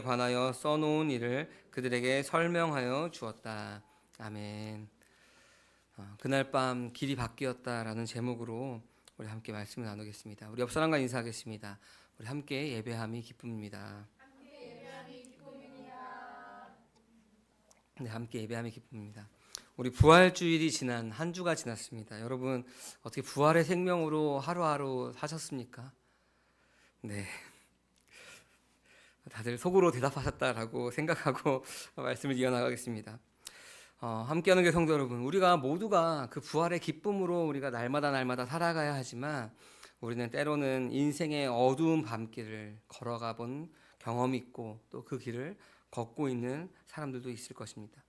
관하여 써놓은 일을 그들에게 설명하여 주었다. 아멘. 그날 밤 길이 바뀌었다라는 제목으로 우리 함께 말씀을 나누겠습니다. 우리 옆 사람과 인사하겠습니다. 우리 함께 예배함이 기쁨입니다. 네, 함께 예배함이 기쁨입니다. 우리 부활주일이 지난 한 주가 지났습니다. 여러분 어떻게 부활의 생명으로 하루하루 사셨습니까? 네. 다들 속으로 대답하셨다라고 생각하고 말씀을 이어나가겠습니다. 함께하는 게 성도 여러분, 우리가 모두가 그 부활의 기쁨으로 우리가 날마다 살아가야 하지만 우리는 때로는 인생의 어두운 밤길을 걸어가 본 경험이 있고 또 그 길을 걷고 있는 사람들도 있을 것입니다.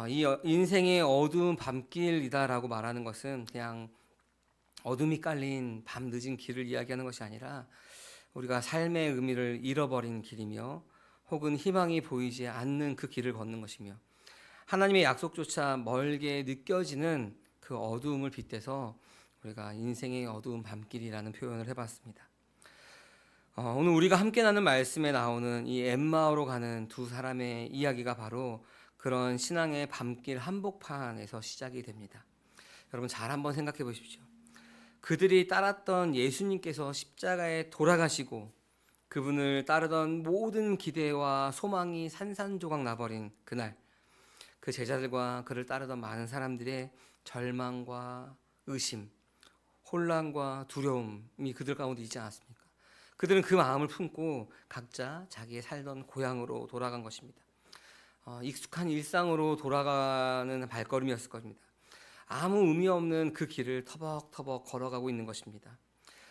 이 인생의 어두운 밤길이다라고 말하는 것은 그냥 어둠이 깔린 밤 늦은 길을 이야기하는 것이 아니라 우리가 삶의 의미를 잃어버린 길이며 혹은 희망이 보이지 않는 그 길을 걷는 것이며 하나님의 약속조차 멀게 느껴지는 그 어두움을 빗대서 우리가 인생의 어두운 밤길이라는 표현을 해봤습니다. 오늘 우리가 함께 나눈 말씀에 나오는 이 엠마오로 가는 두 사람의 이야기가 바로 그런 신앙의 밤길 한복판에서 시작이 됩니다. 여러분 잘 한번 생각해 보십시오. 그들이 따랐던 예수님께서 십자가에 돌아가시고 그분을 따르던 모든 기대와 소망이 산산조각 나버린 그날, 그 제자들과 그를 따르던 많은 사람들의 절망과 의심, 혼란과 두려움이 그들 가운데 있지 않았습니까? 그들은 그 마음을 품고 각자 자기의 살던 고향으로 돌아간 것입니다. 익숙한 일상으로 돌아가는 발걸음이었을 겁니다. 아무 의미 없는 그 길을 터벅터벅 걸어가고 있는 것입니다.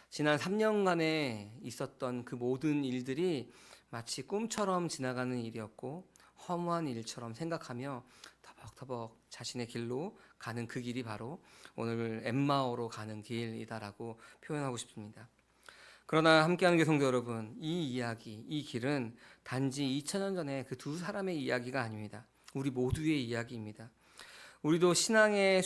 지난 3년간에 있었던 그 모든 일들이 마치 꿈처럼 지나가는 일이었고 허무한 일처럼 생각하며 터벅터벅 자신의 길로 가는 그 길이 바로 오늘 엠마오로 가는 길이다라고 표현하고 싶습니다. 그러나 함께하는 게 성도 여러분, 이 이야기, 이 길은 단지 2000년 전에 그 두 사람의 이야기가 아닙니다. 우리 모두의 이야기입니다. 우리도 신앙의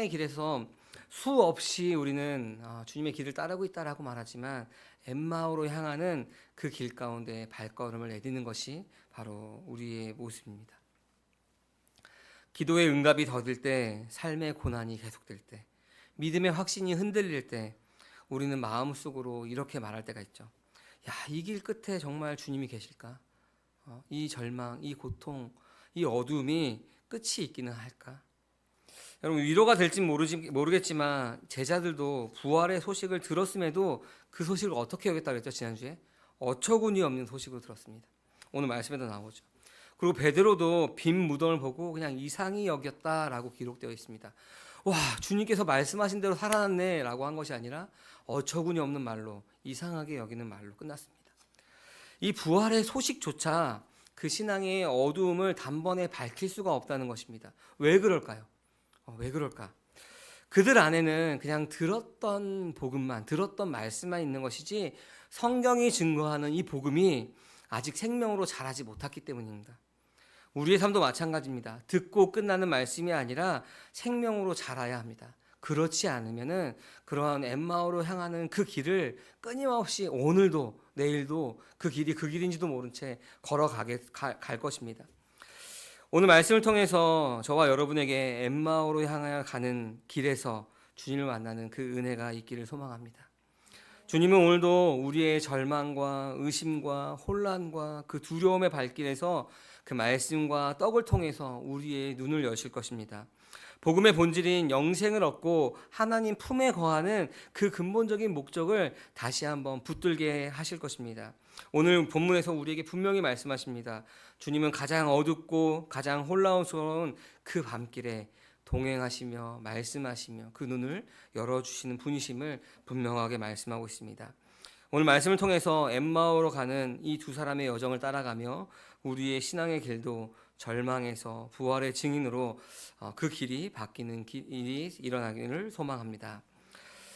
길에서 수없이 우리는 주님의 길을 따르고 있다라고 말하지만 엠마오로 향하는 그 길 가운데 발걸음을 내딛는 것이 바로 우리의 모습입니다. 기도의 응답이 더딜 때, 삶의 고난이 계속될 때, 믿음의 확신이 흔들릴 때 우리는 마음속으로 이렇게 말할 때가 있죠. 야, 이 길 끝에 정말 주님이 계실까? 이 절망, 이 고통, 이 어둠이 끝이 있기는 할까? 여러분 위로가 될지 모르겠지만 제자들도 부활의 소식을 들었음에도 그 소식을 어떻게 여겼다 그랬죠? 지난주에 어처구니 없는 소식으로 들었습니다. 오늘 말씀에도 나오죠. 그리고 베드로도 빈 무덤을 보고 그냥 이상히 여겼다라고 기록되어 있습니다. 와, 주님께서 말씀하신 대로 살아났네 라고 한 것이 아니라 어처구니 없는 말로, 이상하게 여기는 말로 끝났습니다. 이 부활의 소식조차 그 신앙의 어두움을 단번에 밝힐 수가 없다는 것입니다. 왜 그럴까요? 왜 그럴까? 그들 안에는 그냥 들었던 복음만, 들었던 말씀만 있는 것이지 성경이 증거하는 이 복음이 아직 생명으로 자라지 못했기 때문입니다. 우리의 삶도 마찬가지입니다. 듣고 끝나는 말씀이 아니라 생명으로 자라야 합니다. 그렇지 않으면은 그러한 엠마오로 향하는 그 길을 끊임없이 오늘도 내일도 그 길이 그 길인지도 모른 채 갈 것입니다. 오늘 말씀을 통해서 저와 여러분에게 엠마오로 향하여 가는 길에서 주님을 만나는 그 은혜가 있기를 소망합니다. 주님은 오늘도 우리의 절망과 의심과 혼란과 그 두려움의 발길에서 그 말씀과 떡을 통해서 우리의 눈을 여실 것입니다. 복음의 본질인 영생을 얻고 하나님 품에 거하는 그 근본적인 목적을 다시 한번 붙들게 하실 것입니다. 오늘 본문에서 우리에게 분명히 말씀하십니다. 주님은 가장 어둡고 가장 혼란스러운 그 밤길에 동행하시며 말씀하시며 그 눈을 열어주시는 분이심을 분명하게 말씀하고 있습니다. 오늘 말씀을 통해서 엠마오로 가는 이 두 사람의 여정을 따라가며 우리의 신앙의 길도 절망에서 부활의 증인으로 그 길이 바뀌는 일이 일어나기를 소망합니다.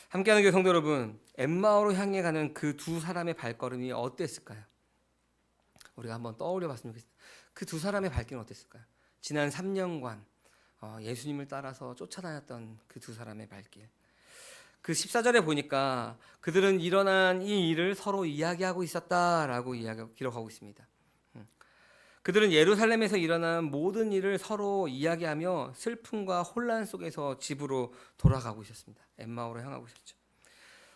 함께하는 교회 성도 여러분, 엠마오로 향해 가는 그 두 사람의 발걸음이 어땠을까요? 우리가 한번 떠올려 봤으면 좋겠습니다. 그 두 사람의 발길은 어땠을까요? 지난 3년간 예수님을 따라서 쫓아다녔던 그 두 사람의 발길. 그 14절에 보니까 그들은 일어난 이 일을 서로 이야기하고 있었다라고 기록하고 있습니다. 그들은 예루살렘에서 일어난 모든 일을 서로 이야기하며 슬픔과 혼란 속에서 집으로 돌아가고 있었습니다. 엠마오로 향하고 있었죠.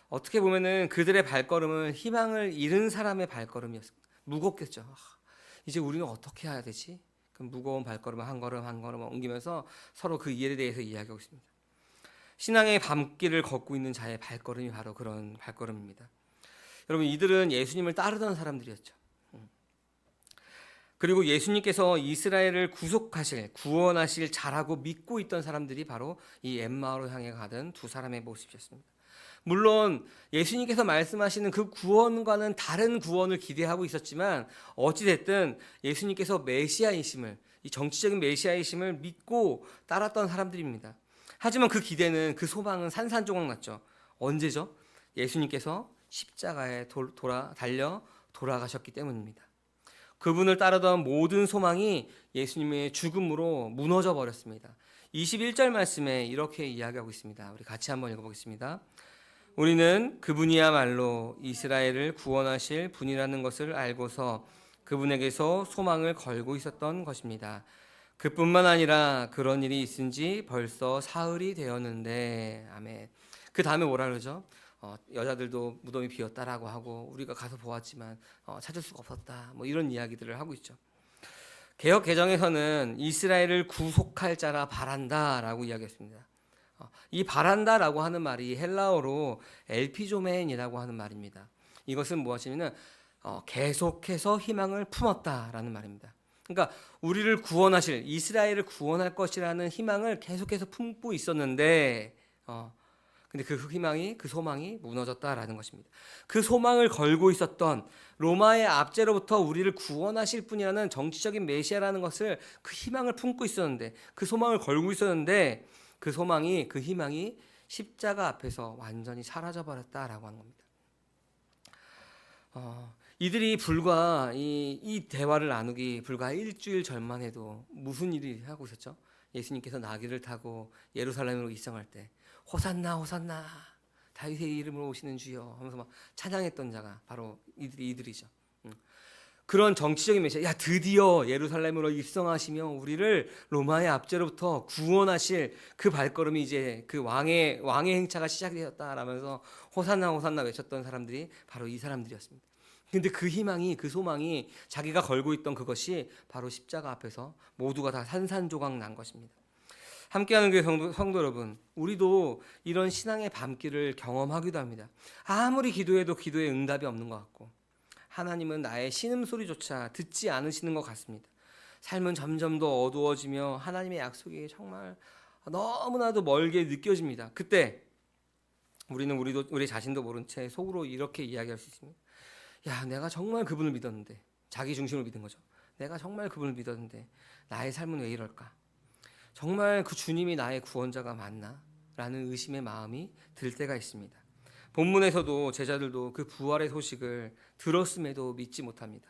어떻게 보면은 그들의 발걸음은 희망을 잃은 사람의 발걸음이었습니다. 무겁겠죠. 이제 우리는 어떻게 해야 되지? 그 무거운 발걸음을 한 걸음 한 걸음 옮기면서 서로 그 일에 대해서 이야기하고 있습니다. 신앙의 밤길을 걷고 있는 자의 발걸음이 바로 그런 발걸음입니다. 여러분, 이들은 예수님을 따르던 사람들이었죠. 그리고 예수님께서 이스라엘을 구속하실, 구원하실 자라고 믿고 있던 사람들이 바로 이 엠마오로 향해 가던 두 사람의 모습이었습니다. 물론 예수님께서 말씀하시는 그 구원과는 다른 구원을 기대하고 있었지만 어찌됐든 예수님께서 메시아이심을, 이 정치적인 메시아이심을 믿고 따랐던 사람들입니다. 하지만 그 기대는, 그 소망은 산산조각 났죠. 언제죠? 예수님께서 십자가에 달려 돌아가셨기 때문입니다. 그분을 따르던 모든 소망이 예수님의 죽음으로 무너져 버렸습니다. 21절 말씀에 이렇게 이야기하고 있습니다. 우리 같이 한번 읽어보겠습니다. 우리는 그분이야말로 이스라엘을 구원하실 분이라는 것을 알고서 그분에게서 소망을 걸고 있었던 것입니다. 그뿐만 아니라 그런 일이 있은 지 벌써 사흘이 되었는데, 아멘. 그 다음에 뭐라 그러죠? 여자들도 무덤이 비었다라고 하고 우리가 가서 보았지만 찾을 수가 없었다. 뭐 이런 이야기들을 하고 있죠. 개역 개정에서는 이스라엘을 구속할 자라 바란다라고 이야기했습니다. 이 바란다라고 하는 말이 헬라어로 엘피조멘이라고 하는 말입니다. 이것은 무엇이냐면 계속해서 희망을 품었다라는 말입니다. 그러니까 우리를 구원하실, 이스라엘을 구원할 것이라는 희망을 계속해서 품고 있었는데 근데 그 희망이, 그 소망이 무너졌다라는 것입니다. 그 소망을 걸고 있었던 로마의 압제로부터 우리를 구원하실 분이라는 정치적인 메시아라는 것을, 그 희망을 품고 있었는데, 그 소망을 걸고 있었는데 그 소망이, 그 희망이 십자가 앞에서 완전히 사라져 버렸다라고 하는 겁니다. 이들이 불과 이 대화를 나누기 불과 일주일 전만 해도 무슨 일이 하고 있었죠? 예수님께서 나귀를 타고 예루살렘으로 입성할 때 호산나 호산나 다윗의 이름으로 오시는 주여 하면서 막 찬양했던 자가 바로 이들이죠. 그런 정치적인 메시지, 야 드디어 예루살렘으로 입성하시며 우리를 로마의 압제로부터 구원하실 그 발걸음이 이제 그 왕의 행차가 시작되었다라면서 호산나 호산나 외쳤던 사람들이 바로 이 사람들이었습니다. 근데 그 희망이, 그 소망이, 자기가 걸고 있던 그것이 바로 십자가 앞에서 모두가 다 산산조각 난 것입니다. 함께하는 교회 성도 여러분, 우리도 이런 신앙의 밤길을 경험하기도 합니다. 아무리 기도해도 기도에 응답이 없는 것 같고, 하나님은 나의 신음소리조차 듣지 않으시는 것 같습니다. 삶은 점점 더 어두워지며 하나님의 약속이 정말 너무나도 멀게 느껴집니다. 그때 우리는 우리 자신도 모른 채 속으로 이렇게 이야기할 수 있습니다. 야, 내가 정말 그분을 믿었는데, 자기 중심을 믿은 거죠. 내가 정말 그분을 믿었는데 나의 삶은 왜 이럴까? 정말 그 주님이 나의 구원자가 맞나? 라는 의심의 마음이 들 때가 있습니다. 본문에서도 제자들도 그 부활의 소식을 들었음에도 믿지 못합니다.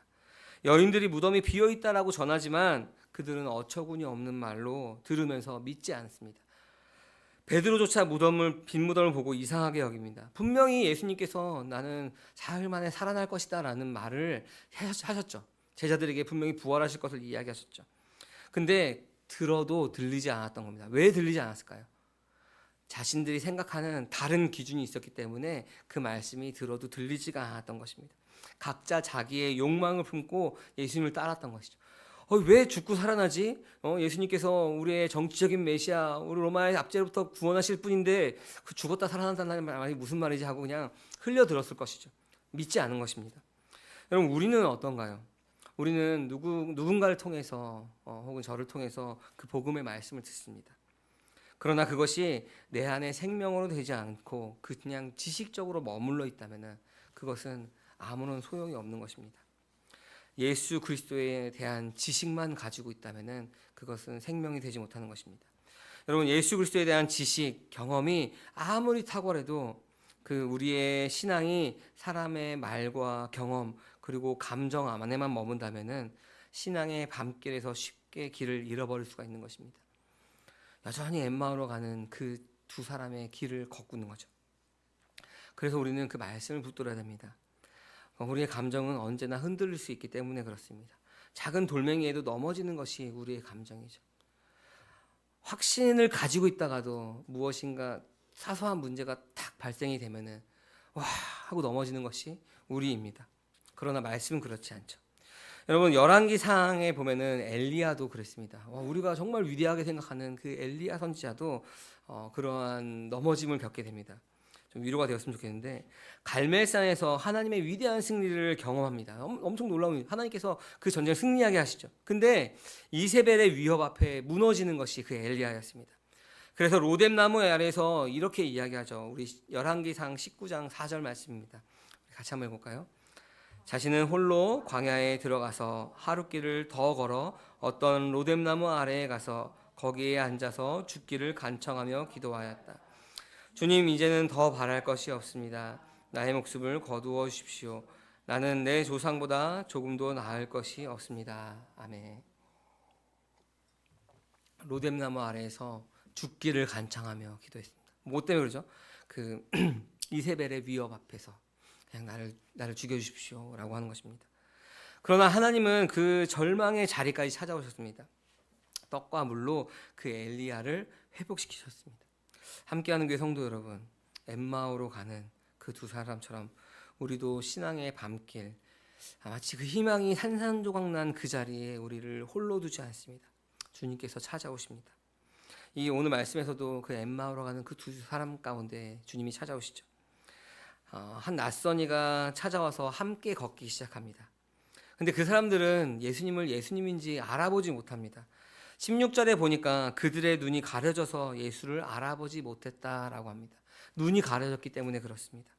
여인들이 무덤이 비어있다라고 전하지만 그들은 어처구니 없는 말로 들으면서 믿지 않습니다. 베드로조차 빈 무덤을 보고 이상하게 여깁니다. 분명히 예수님께서 나는 사흘 만에 살아날 것이다 라는 말을 하셨죠. 제자들에게 분명히 부활하실 것을 이야기하셨죠. 근데 들어도 들리지 않았던 겁니다. 왜 들리지 않았을까요? 자신들이 생각하는 다른 기준이 있었기 때문에 그 말씀이 들어도 들리지가 않았던 것입니다. 각자 자기의 욕망을 품고 예수님을 따랐던 것이죠. 왜 죽고 살아나지? 예수님께서 우리의 정치적인 메시아, 우리 로마의 압제로부터 구원하실 분인데 그 죽었다 살아난다는 말이 무슨 말이지 하고 그냥 흘려들었을 것이죠. 믿지 않은 것입니다. 여러분, 우리는 어떤가요? 우리는 누군가를 통해서 혹은 저를 통해서 그 복음의 말씀을 듣습니다. 그러나 그것이 내 안에 생명으로 되지 않고 그냥 지식적으로 머물러 있다면 그것은 아무런 소용이 없는 것입니다. 예수 그리스도에 대한 지식만 가지고 있다면 그것은 생명이 되지 못하는 것입니다. 여러분, 예수 그리스도에 대한 지식, 경험이 아무리 탁월해도 그 우리의 신앙이 사람의 말과 경험 그리고 감정 안에만 머문다면 신앙의 밤길에서 쉽게 길을 잃어버릴 수가 있는 것입니다. 여전히 엠마오로 가는 그 두 사람의 길을 걷고 있는 거죠. 그래서 우리는 그 말씀을 붙들어야 됩니다. 우리의 감정은 언제나 흔들릴 수 있기 때문에 그렇습니다. 작은 돌멩이에도 넘어지는 것이 우리의 감정이죠. 확신을 가지고 있다가도 무엇인가 사소한 문제가 딱 발생이 되면은 와 하고 넘어지는 것이 우리입니다. 그러나 말씀은 그렇지 않죠. 여러분 열왕기상에 보면은 엘리야도 그랬습니다. 우리가 정말 위대하게 생각하는 그 엘리야 선지자도 그러한 넘어짐을 겪게 됩니다. 좀 위로가 되었으면 좋겠는데 갈멜산에서 하나님의 위대한 승리를 경험합니다. 엄청 놀라운 하나님께서 그 전쟁을 승리하게 하시죠. 근데 이세벨의 위협 앞에 무너지는 것이 그 엘리야였습니다. 그래서 로뎀나무 아래에서 이렇게 이야기하죠. 우리 열왕기상 19장 4절 말씀입니다. 같이 한번 해볼까요? 자신은 홀로 광야에 들어가서 하룻길을 더 걸어 어떤 로뎀나무 아래에 가서 거기에 앉아서 죽기를 간청하며 기도하였다. 주님, 이제는 더 바랄 것이 없습니다. 나의 목숨을 거두어 주십시오. 나는 내 조상보다 조금도 나을 것이 없습니다. 아멘. 로뎀나무 아래에서 죽기를 간청하며 기도했습니다. 뭐 때문에 그러죠? 그 이세벨의 위협 앞에서 그냥 나를 죽여주십시오라고 하는 것입니다. 그러나 하나님은 그 절망의 자리까지 찾아오셨습니다. 떡과 물로 그 엘리야를 회복시키셨습니다. 함께하는 교회 성도 여러분, 엠마오로 가는 그 두 사람처럼 우리도 신앙의 밤길, 마치 그 희망이 산산조각난 그 자리에 우리를 홀로 두지 않습니다. 주님께서 찾아오십니다. 이 오늘 말씀에서도 그 엠마오로 가는 그 두 사람 가운데 주님이 찾아오시죠. 한 낯선이가 찾아와서 함께 걷기 시작합니다. 근데 그 사람들은 예수님을 예수님인지 알아보지 못합니다. 16절에 보니까 그들의 눈이 가려져서 예수를 알아보지 못했다라고 합니다. 눈이 가려졌기 때문에 그렇습니다.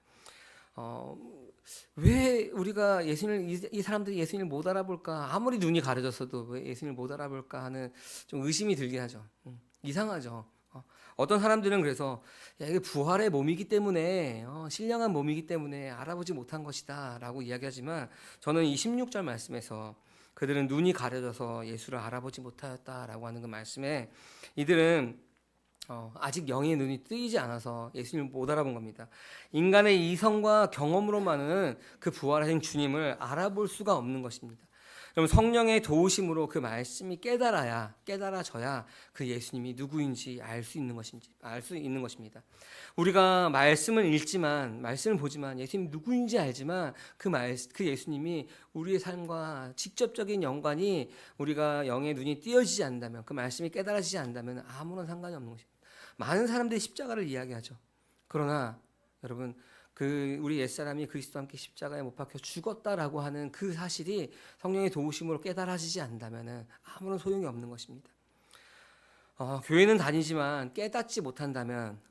왜 우리가 이 사람들이 예수님을 못 알아볼까? 아무리 눈이 가려졌어도 왜 예수님을 못 알아볼까 하는 좀 의심이 들긴 하죠. 이상하죠. 어떤 사람들은 그래서 이게 부활의 몸이기 때문에 신령한 몸이기 때문에 알아보지 못한 것이다 라고 이야기하지만 저는 이 16절 말씀에서 그들은 눈이 가려져서 예수를 알아보지 못하였다라고 하는 그 말씀에 이들은 아직 영의 눈이 뜨이지 않아서 예수님을 못 알아본 겁니다. 인간의 이성과 경험으로만은 그 부활하신 주님을 알아볼 수가 없는 것입니다. 그럼 성령의 도우심으로 그 말씀이 깨달아져야 그 예수님이 누구인지 알 수 있는 것입니다. 우리가 말씀을 읽지만, 말씀을 보지만 예수님 누구인지 알지만 그 예수님이 우리의 삶과 직접적인 연관이 우리가 영의 눈이 띄어지지 않는다면, 그 말씀이 깨달아지지 않는다면 아무런 상관이 없는 것입니다. 많은 사람들이 십자가를 이야기하죠. 그러나 여러분, 우리 옛사람이 그리스도와 함께 십자가에 못 박혀 죽었다라고 하는 그 사실이 성령의 도우심으로 깨달아지지 않는다면 아무런 소용이 없는 것입니다. 교회는 다니지만 깨닫지 못한다면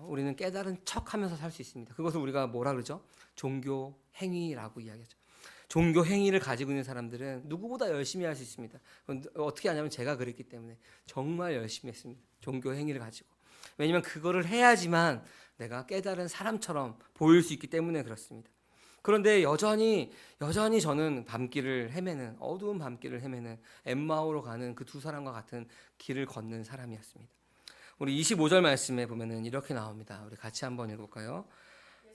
우리는 깨달은 척하면서 살 수 있습니다. 그것을 우리가 뭐라 그러죠? 종교 행위라고 이야기하죠. 종교 행위를 가지고 있는 사람들은 누구보다 열심히 할 수 있습니다. 어떻게 하냐면 제가 그랬기 때문에 정말 열심히 했습니다. 종교 행위를 가지고. 왜냐하면 그거를 해야지만 내가 깨달은 사람처럼 보일 수 있기 때문에 그렇습니다. 그런데 여전히 저는 어두운 밤길을 헤매는 엠마오로 가는 그 두 사람과 같은 길을 걷는 사람이었습니다. 우리 25절 말씀에 보면은 이렇게 나옵니다. 우리 같이 한번 읽어볼까요?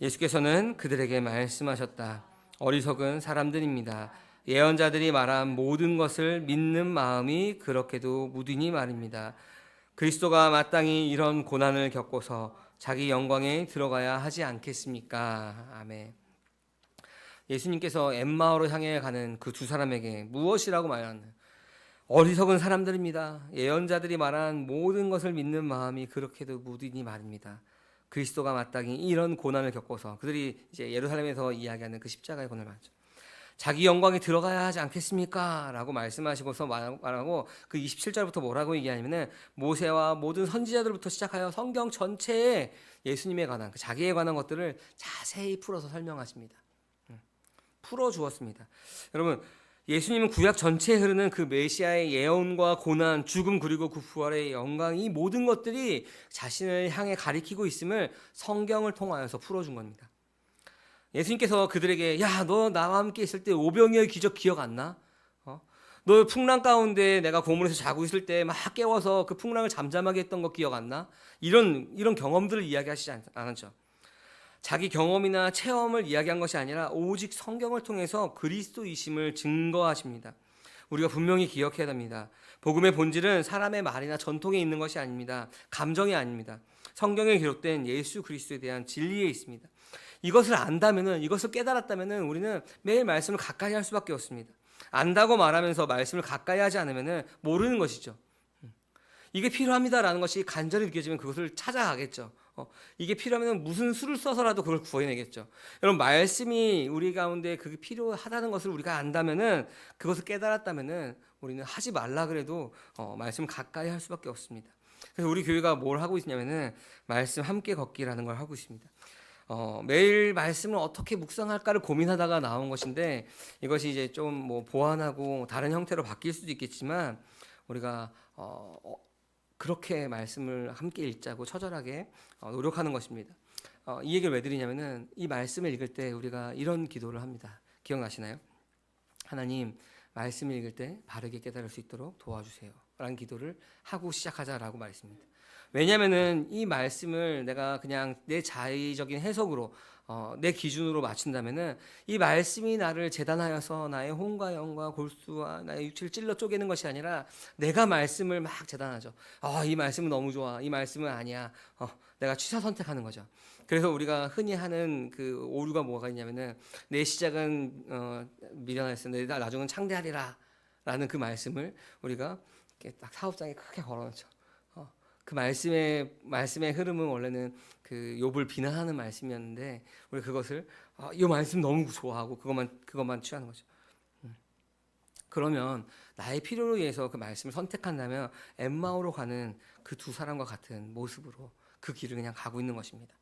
예수께서는 그들에게 말씀하셨다. 어리석은 사람들입니다. 예언자들이 말한 모든 것을 믿는 마음이 그렇게도 무디니 말입니다. 그리스도가 마땅히 이런 고난을 겪고서 자기 영광에 들어가야 하지 않겠습니까? 아멘. 예수님께서 엠마오로 향해 가는 그 두 사람에게 무엇이라고 말하는 어리석은 사람들입니다. 예언자들이 말한 모든 것을 믿는 마음이 그렇게도 무디니 말입니다. 그리스도가 마땅히 이런 고난을 겪고서 그들이 이제 예루살렘에서 이야기하는 그 십자가의 고난을 받죠. 자기 영광에 들어가야 하지 않겠습니까? 라고 말씀하시고서 말하고 그 27절부터 뭐라고 얘기하냐면은 모세와 모든 선지자들부터 시작하여 성경 전체에 예수님에 관한 자기에 관한 것들을 자세히 풀어서 설명하십니다. 풀어주었습니다. 여러분, 예수님은 구약 전체에 흐르는 그 메시아의 예언과 고난, 죽음 그리고 그 부활의 영광, 이 모든 것들이 자신을 향해 가리키고 있음을 성경을 통하여서 풀어준 겁니다. 예수님께서 그들에게 너 나와 함께 있을 때 오병이어의 기적 기억 안 나? 너 풍랑 가운데 내가 고문에서 자고 있을 때 막 깨워서 그 풍랑을 잠잠하게 했던 거 기억 안 나? 이런 경험들을 이야기하시지 않았죠. 자기 경험이나 체험을 이야기한 것이 아니라 오직 성경을 통해서 그리스도이심을 증거하십니다. 우리가 분명히 기억해야 됩니다. 복음의 본질은 사람의 말이나 전통에 있는 것이 아닙니다. 감정이 아닙니다. 성경에 기록된 예수 그리스도에 대한 진리에 있습니다. 이것을 안다면은, 이것을 깨달았다면은 우리는 매일 말씀을 가까이 할 수밖에 없습니다. 안다고 말하면서 말씀을 가까이 하지 않으면은 모르는 것이죠. 이게 필요합니다라는 것이 간절히 느껴지면 그것을 찾아가겠죠. 이게 필요하면 무슨 수를 써서라도 그걸 구해내겠죠. 여러분, 말씀이 우리 가운데 그게 필요하다는 것을 우리가 안다면은, 그것을 깨달았다면은 우리는 하지 말라 그래도 말씀을 가까이 할 수밖에 없습니다. 그래서 우리 교회가 뭘 하고 있냐면은 말씀 함께 걷기라는 걸 하고 있습니다. 매일 말씀을 어떻게 묵상할까를 고민하다가 나온 것인데, 이것이 이제 좀 뭐 보완하고 다른 형태로 바뀔 수도 있겠지만, 우리가 그렇게 말씀을 함께 읽자고 처절하게 노력하는 것입니다. 이 얘기를 왜 드리냐면은, 이 말씀을 읽을 때 우리가 이런 기도를 합니다. 기억나시나요? 하나님, 말씀을 읽을 때 바르게 깨달을 수 있도록 도와주세요 라는 기도를 하고 시작하자라고 말했습니다. 왜냐면은 이 말씀을 내가 그냥 내 자의적인 해석으로 내 기준으로 맞춘다면은, 이 말씀이 나를 재단하여서 나의 혼과 영과 골수와 나의 육체를 찔러 쪼개는 것이 아니라, 내가 말씀을 막 재단하죠. 이 말씀은 너무 좋아, 이 말씀은 아니야. 내가 취사 선택하는 거죠. 그래서 우리가 흔히 하는 그 오류가 뭐가 있냐면은, 내 시작은 미련했어, 내 나중은 창대하리라 라는 그 말씀을 우리가 이렇게 딱 사업장에 크게 걸어놓죠. 그 말씀의 흐름은 원래는 그 욥을 비난하는 말씀이었는데, 우리 그것을 이 말씀 너무 좋아하고 그것만 취하는 거죠. 그러면 나의 필요를 위해서 그 말씀을 선택한다면 엠마오로 가는 그 두 사람과 같은 모습으로 그 길을 그냥 가고 있는 것입니다.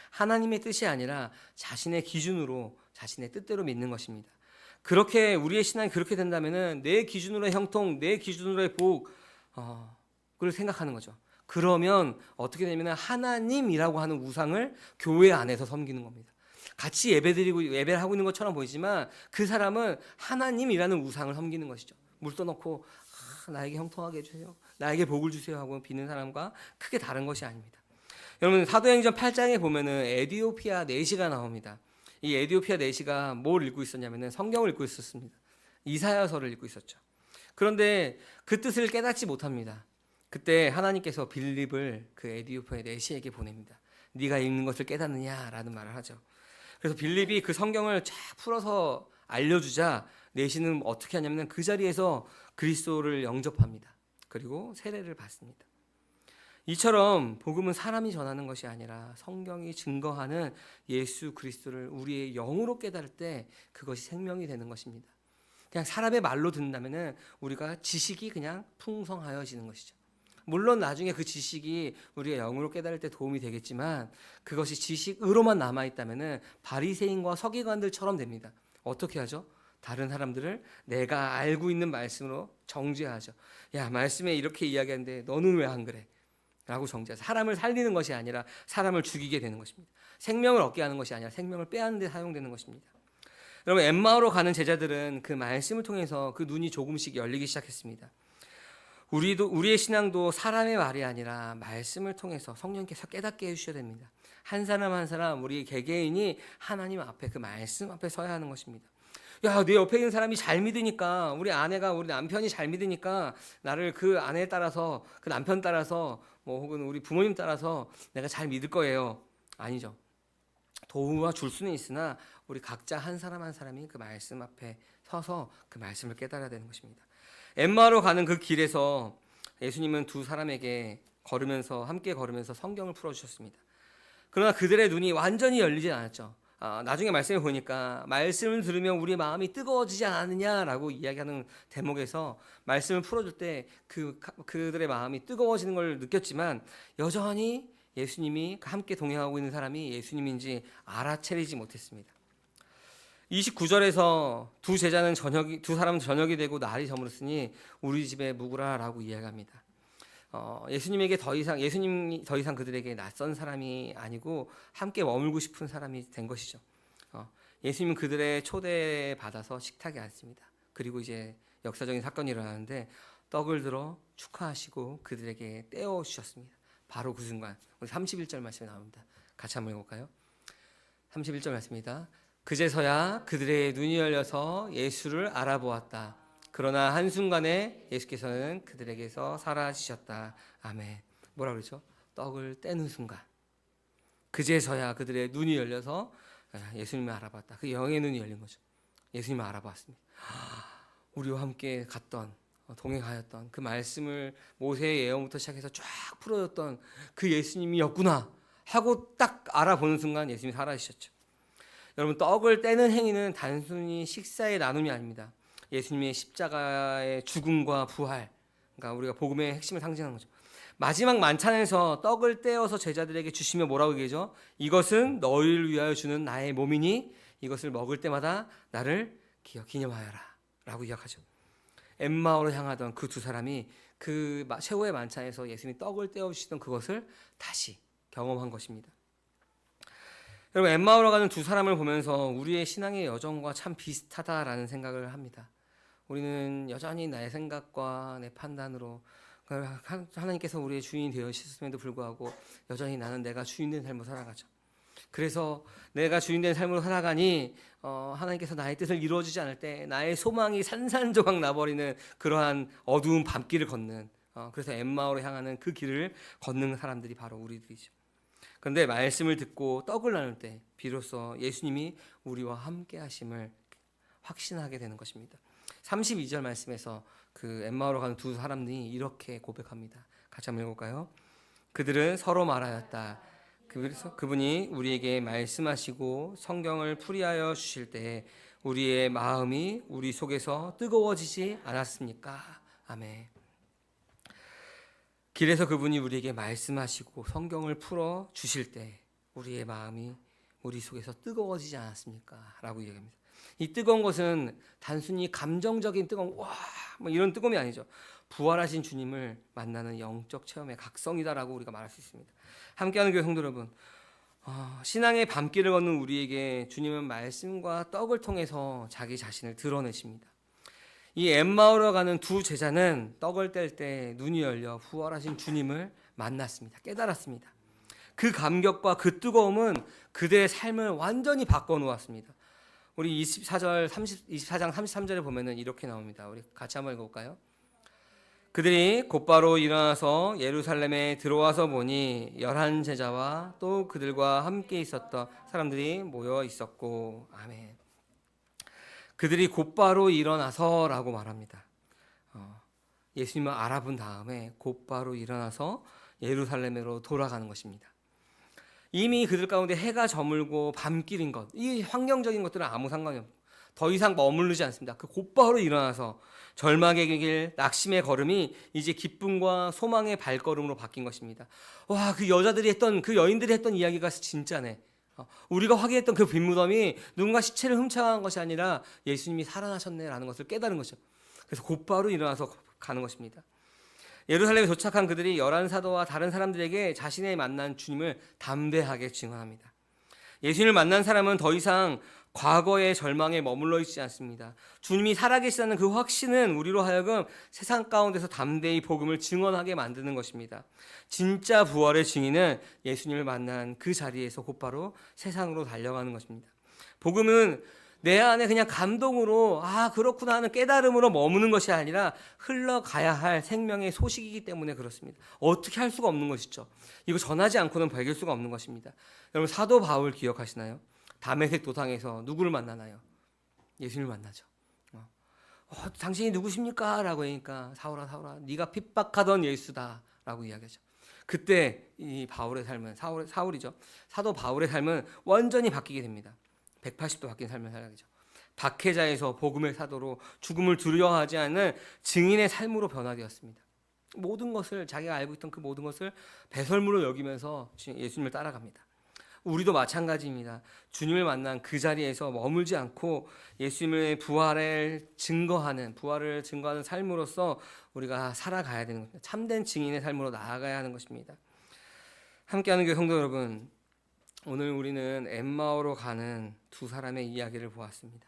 하나님의 뜻이 아니라 자신의 기준으로, 자신의 뜻대로 믿는 것입니다. 그렇게 우리의 신앙이 그렇게 된다면은 내 기준으로의 형통, 내 기준으로의 복을 생각하는 거죠. 그러면 어떻게 되냐면 하나님이라고 하는 우상을 교회 안에서 섬기는 겁니다. 같이 예배를 하고 있는 것처럼 보이지만, 그 사람은 하나님이라는 우상을 섬기는 것이죠. 물 떠놓고 나에게 형통하게 해주세요, 나에게 복을 주세요 하고 비는 사람과 크게 다른 것이 아닙니다. 여러분, 사도행전 8장에 보면은 에디오피아 내시가 나옵니다. 이 에디오피아 내시가 뭘 읽고 있었냐면은 성경을 읽고 있었습니다. 이사야서를 읽고 있었죠. 그런데 그 뜻을 깨닫지 못합니다. 그때 하나님께서 빌립을 그 에디오피아 내시에게 보냅니다. 네가 읽는 것을 깨닫느냐라는 말을 하죠. 그래서 빌립이 그 성경을 쫙 풀어서 알려주자, 내시는 어떻게 하냐면 그 자리에서 그리스도를 영접합니다. 그리고 세례를 받습니다. 이처럼 복음은 사람이 전하는 것이 아니라 성경이 증거하는 예수 그리스도를 우리의 영으로 깨달을 때 그것이 생명이 되는 것입니다. 그냥 사람의 말로 듣는다면은 우리가 지식이 그냥 풍성하여지는 것이죠. 물론 나중에 그 지식이 우리가 영으로 깨달을 때 도움이 되겠지만, 그것이 지식으로만 남아있다면 바리새인과 서기관들처럼 됩니다. 어떻게 하죠? 다른 사람들을 내가 알고 있는 말씀으로 정죄하죠. 야, 말씀에 이렇게 이야기하는데 너는 왜 안 그래? 라고 정죄하죠. 사람을 살리는 것이 아니라 사람을 죽이게 되는 것입니다. 생명을 얻게 하는 것이 아니라 생명을 빼앗는 데 사용되는 것입니다. 여러분, 엠마오로 가는 제자들은 그 말씀을 통해서 그 눈이 조금씩 열리기 시작했습니다. 우리의 신앙도 사람의 말이 아니라 말씀을 통해서 성령께서 깨닫게 해주셔야 됩니다. 한 사람 한 사람, 우리 개개인이 하나님 앞에, 그 말씀 앞에 서야 하는 것입니다. 야, 내 옆에 있는 사람이 잘 믿으니까, 우리 아내가, 우리 남편이 잘 믿으니까 나를 그 아내 따라서, 그 남편 따라서, 혹은 우리 부모님 따라서 내가 잘 믿을 거예요. 아니죠. 도와 줄 수는 있으나 우리 각자 한 사람 한 사람이 그 말씀 앞에 서서 그 말씀을 깨달아야 되는 것입니다. 엠마오로 가는 그 길에서 예수님은 두 사람에게 함께 걸으면서 성경을 풀어주셨습니다. 그러나 그들의 눈이 완전히 열리지 않았죠. 나중에 말씀을 보니까 말씀을 들으면 우리 마음이 뜨거워지지 않느냐라고 이야기하는 대목에서 말씀을 풀어줄 때 그들의 마음이 뜨거워지는 걸 느꼈지만, 여전히 예수님이 함께 동행하고 있는 사람이 예수님인지 알아채리지 못했습니다. 29절에서 두 사람은 저녁이 되고 날이 저물었으니 우리 집에 묵으라라고 이야기합니다. 예수님이 더 이상 그들에게 낯선 사람이 아니고 함께 머물고 싶은 사람이 된 것이죠. 예수님은 그들의 초대에 받아서 식탁에 앉습니다. 그리고 이제 역사적인 사건이 일어나는데, 떡을 들어 축하하시고 그들에게 떼어 주셨습니다. 바로 그 순간 우리 31절 말씀이 나옵니다. 같이 한번 읽어볼까요? 31절 말씀입니다. 그제서야 그들의 눈이 열려서 예수를 알아보았다. 그러나 한순간에 예수께서는 그들에게서 사라지셨다. 아멘. 뭐라 그러죠? 떡을 떼는 순간 그제서야 그들의 눈이 열려서 예수님을 알아봤다. 그 영의 눈이 열린 거죠. 예수님을 알아봤습니다. 우리와 함께 갔던 동행하였던 그 말씀을 모세의 예언부터 시작해서 쫙 풀어줬던 그 예수님이었구나 하고 딱 알아보는 순간 예수님이 사라지셨죠. 여러분, 떡을 떼는 행위는 단순히 식사의 나눔이 아닙니다. 예수님의 십자가의 죽음과 부활, 그러니까 우리가 복음의 핵심을 상징하는 거죠. 마지막 만찬에서 떡을 떼어서 제자들에게 주시며 뭐라고 얘기하죠? 이것은 너희를 위하여 주는 나의 몸이니 이것을 먹을 때마다 나를 기념하여라 라고 이야기하죠. 엠마오로 향하던 그 두 사람이 그 최후의 만찬에서 예수님이 떡을 떼어주시던 그것을 다시 경험한 것입니다. 여러분, 엠마오로 가는 두 사람을 보면서 우리의 신앙의 여정과 참 비슷하다라는 생각을 합니다. 우리는 여전히 나의 생각과 내 판단으로 하나님께서 우리의 주인이 되어주셨음에도 불구하고 여전히 나는 내가 주인된 삶을 살아가죠. 그래서 내가 주인된 삶으로 살아가니 하나님께서 나의 뜻을 이루어주지 않을 때 나의 소망이 산산조각 나버리는 그러한 어두운 밤길을 걷는 그래서 엠마오로 향하는 그 길을 걷는 사람들이 바로 우리들이죠. 그런데 말씀을 듣고 떡을 나눌 때 비로소 예수님이 우리와 함께 하심을 확신하게 되는 것입니다. 32절 말씀에서 그 엠마오로 가는 두 사람들이 이렇게 고백합니다. 같이 한번 읽어볼까요? 그들은 서로 말하였다. 그래서 그분이 우리에게 말씀하시고 성경을 풀이하여 주실 때 우리의 마음이 우리 속에서 뜨거워지지 않았습니까? 아멘. 길에서 그분이 우리에게 말씀하시고 성경을 풀어 주실 때 우리의 마음이 우리 속에서 뜨거워지지 않았습니까? 라고 얘기합니다. 이 뜨거운 것은 단순히 감정적인 뜨거움, 뭐 이런 뜨거움이 아니죠. 부활하신 주님을 만나는 영적 체험의 각성이다라고 우리가 말할 수 있습니다. 함께하는 교회 성도 여러분, 신앙의 밤길을 걷는 우리에게 주님은 말씀과 떡을 통해서 자기 자신을 드러내십니다. 이 엠마오로 가는 두 제자는 떡을 뗄 때 눈이 열려 부활하신 주님을 만났습니다. 깨달았습니다. 그 감격과 그 뜨거움은 그들의 삶을 완전히 바꿔놓았습니다. 우리 24장 33절에 보면은 이렇게 나옵니다. 우리 같이 한번 읽어볼까요? 그들이 곧바로 일어나서 예루살렘에 들어와서 보니 11 제자와 또 그들과 함께 있었던 사람들이 모여 있었고, 아멘. 그들이 곧바로 일어나서라고 말합니다. 예수님을 알아본 다음에 곧바로 일어나서 예루살렘으로 돌아가는 것입니다. 이미 그들 가운데 해가 저물고 밤길인 것, 이 환경적인 것들은 아무 상관이 없고 더 이상 머무르지 않습니다. 그 곧바로 일어나서 절망의 길, 낙심의 걸음이 이제 기쁨과 소망의 발걸음으로 바뀐 것입니다. 와, 그 여자들이 했던, 그 여인들이 했던 이야기가 진짜네. 우리가 확인했던 그 빈무덤이 누군가 시체를 훔쳐간 것이 아니라 예수님이 살아나셨네라는 것을 깨달은 거죠. 그래서 곧바로 일어나서 가는 것입니다. 예루살렘에 도착한 그들이 11사도와 다른 사람들에게 자신의 만난 주님을 담대하게 증언합니다. 예수님을 만난 사람은 더 이상 과거의 절망에 머물러 있지 않습니다. 주님이 살아계시다는 그 확신은 우리로 하여금 세상 가운데서 담대히 복음을 증언하게 만드는 것입니다. 진짜 부활의 증인은 예수님을 만난 그 자리에서 곧바로 세상으로 달려가는 것입니다. 복음은 내 안에 그냥 감동으로 그렇구나 하는 깨달음으로 머무는 것이 아니라 흘러가야 할 생명의 소식이기 때문에 그렇습니다. 어떻게 할 수가 없는 것이죠. 이거 전하지 않고는 배길 수가 없는 것입니다. 여러분, 사도 바울 기억하시나요? 다메섹 도상에서 누구를 만나나요? 예수님을 만나죠. 당신이 누구십니까? 라고 하니까 사울아 네가 핍박하던 예수다 라고 이야기하죠. 그때 이 바울의 삶은 사울이죠. 사도 바울의 삶은 완전히 바뀌게 됩니다. 180도 바뀐 삶을 살아가죠. 박해자에서 복음의 사도로 죽음을 두려워하지 않는 증인의 삶으로 변화되었습니다. 모든 것을 자기가 알고 있던 그 모든 것을 배설물로 여기면서 예수님을 따라갑니다. 우리도 마찬가지입니다. 주님을 만난 그 자리에서 머물지 않고 예수님의 부활을 증거하는 삶으로서 우리가 살아가야 되는 겁니다. 참된 증인의 삶으로 나아가야 하는 것입니다. 함께하는 교회 성도 여러분, 오늘 우리는 엠마오로 가는 두 사람의 이야기를 보았습니다.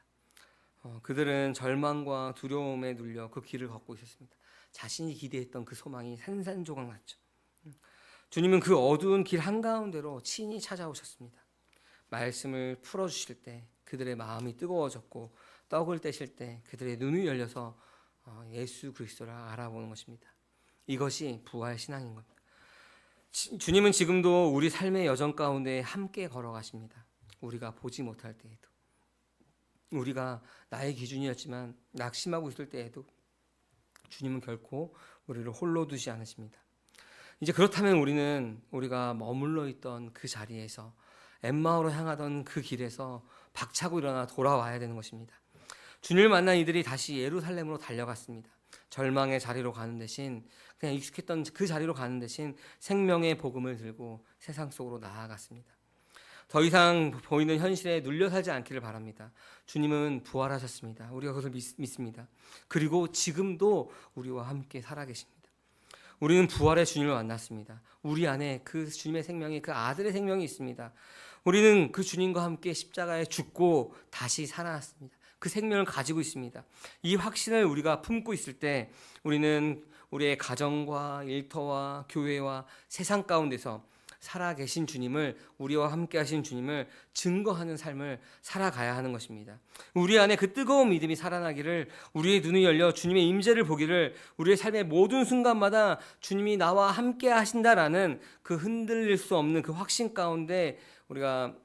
그들은 절망과 두려움에 눌려 그 길을 걷고 있었습니다. 자신이 기대했던 그 소망이 산산조각 났죠. 주님은 그 어두운 길 한가운데로 친히 찾아오셨습니다. 말씀을 풀어주실 때 그들의 마음이 뜨거워졌고 떡을 떼실 때 그들의 눈이 열려서 예수 그리스도를 알아보는 것입니다. 이것이 부활 신앙인 겁니다. 주님은 지금도 우리 삶의 여정 가운데 함께 걸어가십니다. 우리가 보지 못할 때에도, 우리가 나의 기준이었지만 낙심하고 있을 때에도 주님은 결코 우리를 홀로 두지 않으십니다. 이제 그렇다면 우리가 머물러 있던 그 자리에서, 엠마오로 향하던 그 길에서 박차고 일어나 돌아와야 되는 것입니다. 주님을 만난 이들이 다시 예루살렘으로 달려갔습니다. 절망의 자리로 가는 대신, 그냥 익숙했던 그 자리로 가는 대신 생명의 복음을 들고 세상 속으로 나아갔습니다. 더 이상 보이는 현실에 눌려 살지 않기를 바랍니다. 주님은 부활하셨습니다. 우리가 그것을 믿습니다. 그리고 지금도 우리와 함께 살아계십니다. 우리는 부활의 주님을 만났습니다. 우리 안에 그 주님의 생명이, 그 아들의 생명이 있습니다. 우리는 그 주님과 함께 십자가에 죽고 다시 살아났습니다. 그 생명을 가지고 있습니다. 이 확신을 우리가 품고 있을 때 우리는 우리의 가정과 일터와 교회와 세상 가운데서 살아계신 주님을, 우리와 함께 하신 주님을 증거하는 삶을 살아가야 하는 것입니다. 우리 안에 그 뜨거운 믿음이 살아나기를, 우리의 눈이 열려 주님의 임재를 보기를, 우리의 삶의 모든 순간마다 주님이 나와 함께 하신다라는 그 흔들릴 수 없는 그 확신 가운데 우리가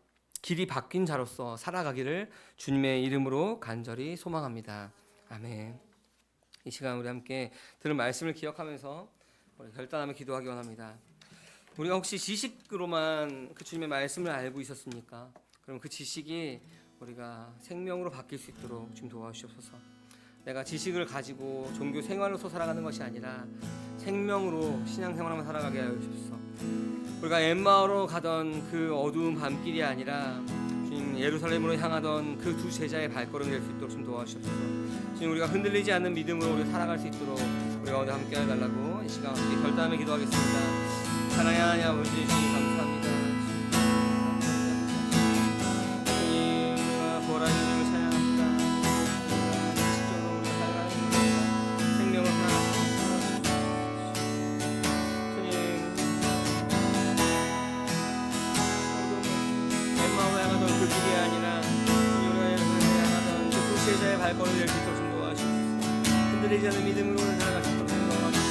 길이 바뀐 자로서 살아가기를 주님의 이름으로 간절히 소망합니다. 아멘. 이 시간 우리 함께 들은 말씀을 기억하면서 우리 결단하며 기도하기 원합니다. 우리가 혹시 지식으로만 그 주님의 말씀을 알고 있었습니까? 그럼 그 지식이 우리가 생명으로 바뀔 수 있도록 좀 도와주시옵소서. 내가 지식을 가지고 종교 생활로서 살아가는 것이 아니라 생명으로 신앙생활하며 살아가게 하여 주옵소서. 우리가 엠마오로 가던 그 어두운 밤길이 아니라 주님 예루살렘으로 향하던 그 두 제자의 발걸음이 될 수 있도록 좀 도와주옵소서. 주님, 우리가 흔들리지 않는 믿음으로 우리가 살아갈 수 있도록 우리가 오늘 함께 해달라고 이 시간 함께 결단하며 기도하겠습니다. 하나님 아버지, 주님 감사합니다. 주님, 우리가 부활하신 주님을 찬양합니다. 지식적으로 우리가 살아가는 생명을 살아가는 주님, 엠마오로 향하던 그 길이 아니라 주님, 우리가 예루살렘에 향하던 그 두 제자의 발걸음을 낼 수 있도록 좀 도와주시옵소서. 흔들리지 않는 믿음으로 살아갈 수 있도록 도와주시옵소서.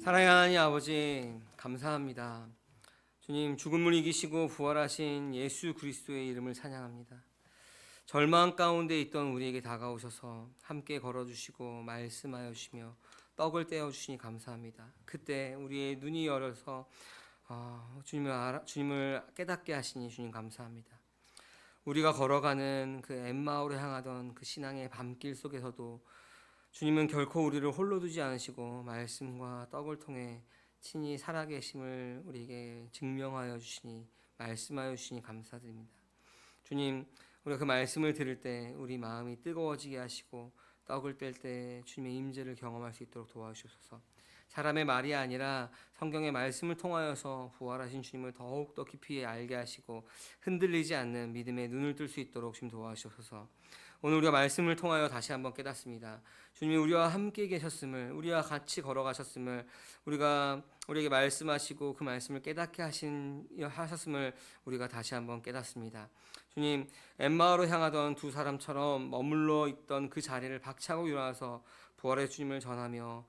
사랑의 하나님 아버지, 감사합니다. 주님, 죽음을 이기시고 부활하신 예수 그리스도의 이름을 찬양합니다. 절망 가운데 있던 우리에게 다가오셔서 함께 걸어주시고 말씀하여 주시며 떡을 떼어주시니 감사합니다. 그때 우리의 눈이 열어서 주님을 깨닫게 하시니 주님 감사합니다. 우리가 걸어가는 그 엠마오로 향하던 그 신앙의 밤길 속에서도 주님은 결코 우리를 홀로 두지 않으시고 말씀과 떡을 통해 친히 살아계심을 우리에게 증명하여 주시니, 말씀하여 주시니 감사드립니다. 주님, 우리가 그 말씀을 들을 때 우리 마음이 뜨거워지게 하시고 떡을 뗄 때 주님의 임재를 경험할 수 있도록 도와주셔서 사람의 말이 아니라 성경의 말씀을 통하여서 부활하신 주님을 더욱더 깊이 알게 하시고 흔들리지 않는 믿음의 눈을 뜰 수 있도록 주님 도와주셔서 오늘 우리가 말씀을 통하여 다시 한번 깨닫습니다. 주님이 우리와 함께 계셨음을, 우리와 같이 걸어가셨음을, 우리에게 말씀하시고 그 말씀을 깨닫게 하셨음을 우리가 다시 한번 깨닫습니다. 주님, 엠마오로 향하던 두 사람처럼 머물러 있던 그 자리를 박차고 일어나서 부활의 주님을 전하며